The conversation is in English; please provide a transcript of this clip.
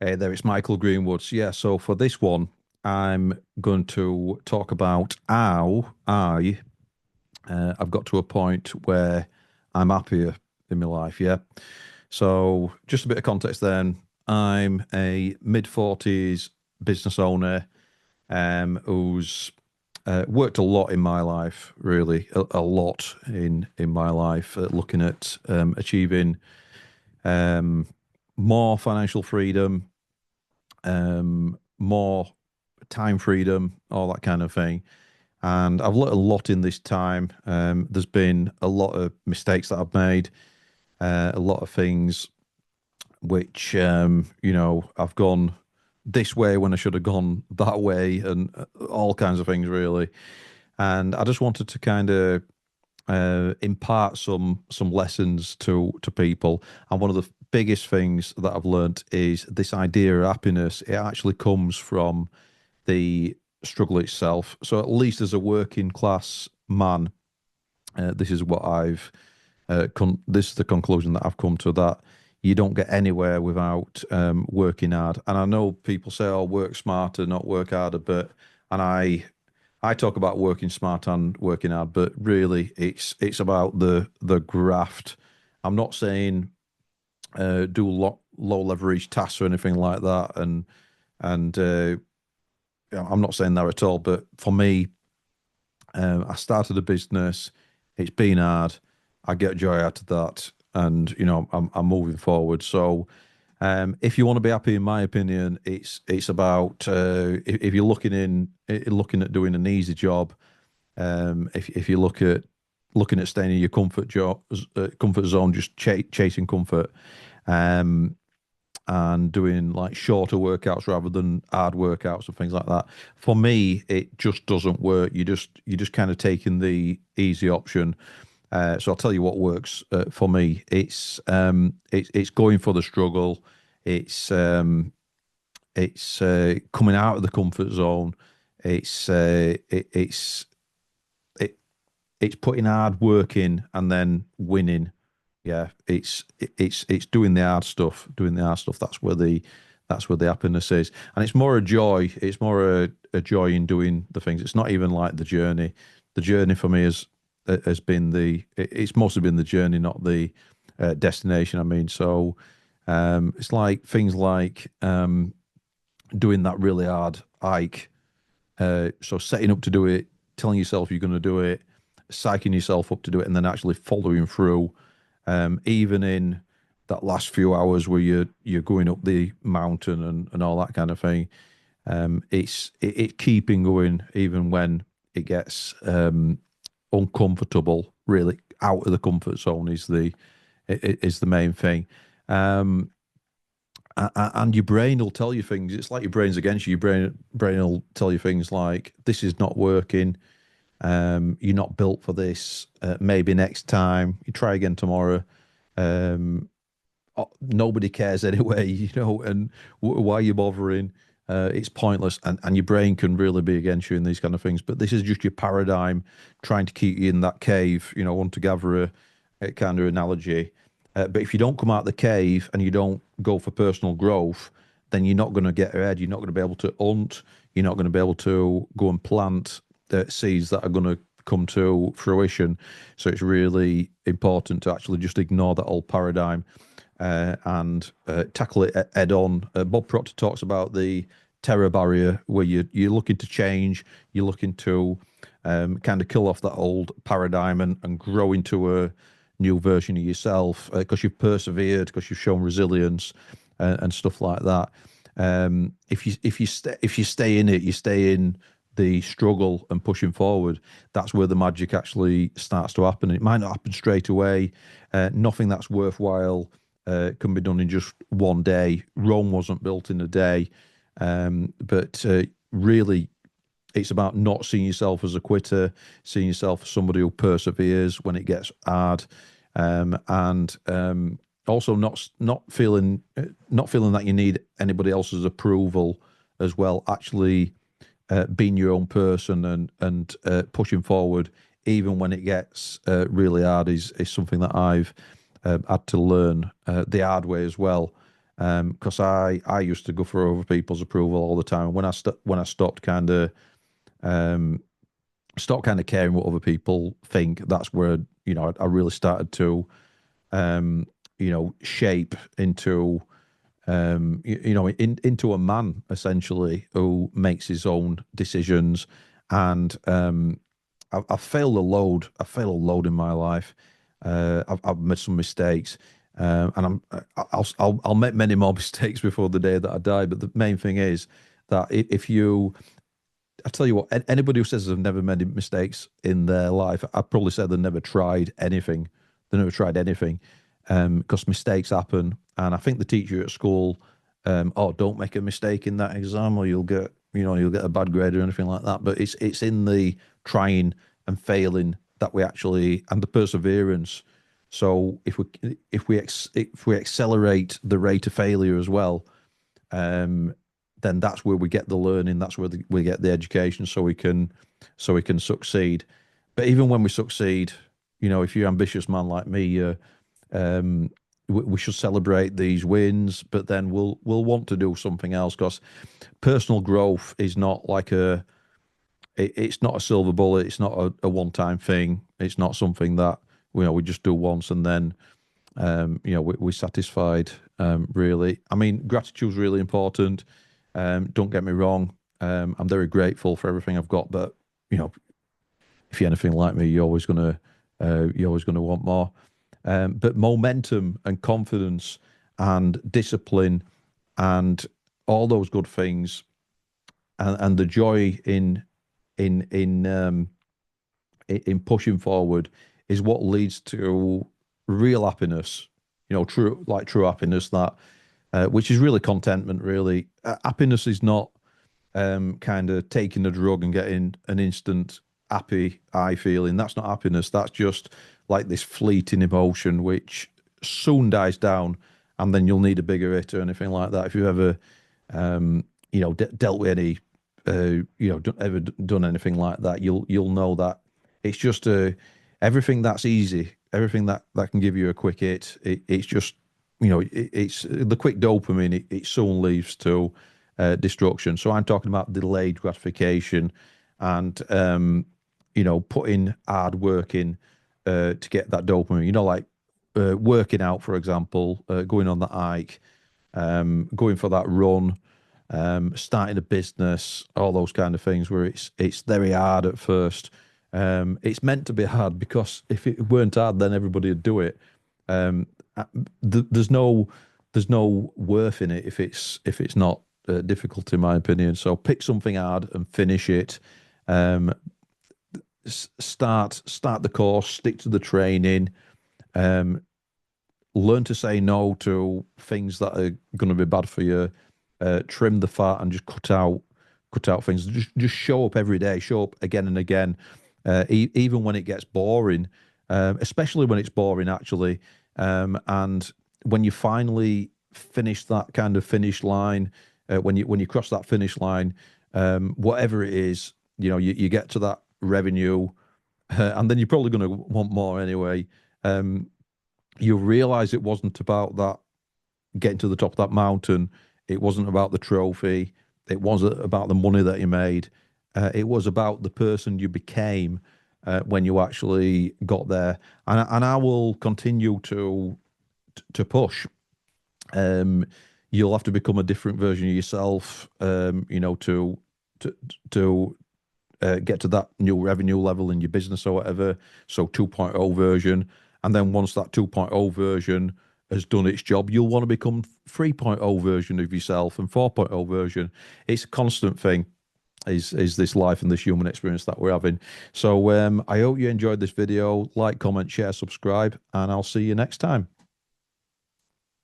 Hey there, it's Michael Greenwoods. Yeah, so for this one, I'm going to talk about how I've got to a point where I'm happier in my life. Yeah. So just a bit of context then. I'm a mid-40s business owner who's worked a lot in my life, really, a lot in my life, looking at achieving um, more financial freedom, more time freedom, all that kind of thing. And I've learned a lot in this time. There's been a lot of mistakes that I've made, a lot of things which, I've gone this way when I should have gone that way, and all kinds of things, really. And I just wanted to kind of impart some lessons to people. And one of the biggest things that I've learnt is this idea of happiness. It actually comes from the struggle itself. So at least as a working class man, this is what I've this is the conclusion that I've come to, that you don't get anywhere without working hard. And I know people say, "Oh, work smarter, not work harder," but and I talk about working smart and working hard, but really it's about the graft. I'm not saying do low leverage tasks or anything like that, and I'm not saying that at all. But for me, I started a business. It's been hard. I get joy out of that, and I'm moving forward. So, if you want to be happy, in my opinion, it's about if you're looking at doing an easy job. If you looking at staying in your comfort zone, just chasing comfort, um, and doing like shorter workouts rather than hard workouts and things like that. For me, it just doesn't work. You just kind of taking the easy option. So I'll tell you what works for me. It's going for the struggle. It's coming out of the comfort zone. It's it, it's putting hard work in and then winning. Yeah, it's doing the hard stuff. That's where the happiness is, and it's more a joy. It's more a joy in doing the things. It's not even like the journey. The journey for me has been it's mostly been the journey, not the destination. I mean, so it's like things like doing that really hard hike. So setting up to do it, telling yourself you're going to do it, psyching yourself up to do it, and then actually following through. Even in that last few hours where you're going up the mountain and all that kind of thing, it's keeping going even when it gets uncomfortable. Really, out of the comfort zone is the main thing. Um, and your brain will tell you things. It's like your brain's against you. Your brain will tell you things like, "This is not working. You're not built for this. Maybe next time. You try again tomorrow." Um, Nobody cares anyway, and why are you bothering? It's pointless, and your brain can really be against you in these kind of things. But this is just your paradigm trying to keep you in that cave, hunter gatherer kind of analogy. But if you don't come out of the cave and you don't go for personal growth, then you're not going to get ahead. You're not going to be able to hunt. You're not going to be able to go and plant the seeds that are going to come to fruition. So it's really important to actually just ignore that old paradigm and tackle it head on. Bob Proctor talks about the terror barrier, where you're looking to change, you're looking to kind of kill off that old paradigm and grow into a new version of yourself because you've persevered, because you've shown resilience and stuff like that. If you stay in it, you stay in the struggle and pushing forward. That's where the magic actually starts to happen. It might not happen straight away. Nothing that's worthwhile can be done in just one day. Rome wasn't built in a day, but really, it's about not seeing yourself as a quitter, seeing yourself as somebody who perseveres when it gets hard, and also not feeling that you need anybody else's approval as well. Actually, being your own person and pushing forward even when it gets really hard is something that I've had to learn the hard way as well. Because I used to go for other people's approval all the time. When I stopped kind of um, caring what other people think, that's where I really started to um, shape into into a man essentially who makes his own decisions. And I've failed a load. I've failed a load in my life. I've made some mistakes, and I'll make many more mistakes before the day that I die. But the main thing is that if you, I tell you what, anybody who says they've never made mistakes in their life, I'd probably say they've never tried anything. They never tried anything, because mistakes happen. And I think the teacher at school, oh, don't make a mistake in that exam, or you'll get a bad grade or anything like that. But it's in the trying and failing that we actually, and the perseverance. So if we accelerate the rate of failure as well, um, then that's where we get the learning. That's where we get the education, so we can succeed. But even when we succeed, if you're an ambitious man like me, um, we should celebrate these wins. But then we'll want to do something else, because personal growth is not like it's not a silver bullet. It's not a one-time thing. It's not something that we just do once and then we're satisfied. Really, I mean, gratitude is really important. Don't get me wrong. I'm very grateful for everything I've got, but you know, if you're anything like me, you're always gonna want more. But momentum and confidence and discipline and all those good things, and the joy in in um, in pushing forward is what leads to real happiness. True happiness, that which is really contentment. Really, happiness is not kind of taking a drug and getting an instant happy eye feeling. That's not happiness. That's just like this fleeting emotion which soon dies down, and then you'll need a bigger hit or anything like that. If you've ever, dealt with any, ever done anything like that, you'll know that it's just everything that's easy, everything that can give you a quick hit. It's just it's the quick dopamine. It soon leads to destruction. So I'm talking about delayed gratification, and putting hard work in to get that dopamine. Like working out, for example, going on the hike, going for that run, starting a business, all those kind of things where it's very hard at first. It's meant to be hard, because if it weren't hard, then everybody would do it. Um, there's no worth in it if it's not difficult, in my opinion. So pick something hard and finish it. Um, start the course, stick to the training. Um, Learn to say no to things that are going to be bad for you. Trim the fat and just cut out things. Just show up every day. Show up again and again, even when it gets boring, especially when it's boring actually. And when you finally finish that kind of finish line, when you cross that finish line, whatever it is, you get to that revenue, and then you're probably going to want more anyway. You realize it wasn't about that getting to the top of that mountain. It wasn't about the trophy. It wasn't about the money that you made. It was about the person you became when you actually got there. And I will continue to push. You'll have to become a different version of yourself, to get to that new revenue level in your business or whatever. So 2.0 version. And then once that 2.0 version has done its job, you'll want to become 3.0 version of yourself and 4.0 version. It's a constant thing, is this life and this human experience that we're having. So I hope you enjoyed this video. Like, comment, share, subscribe, and I'll see you next time.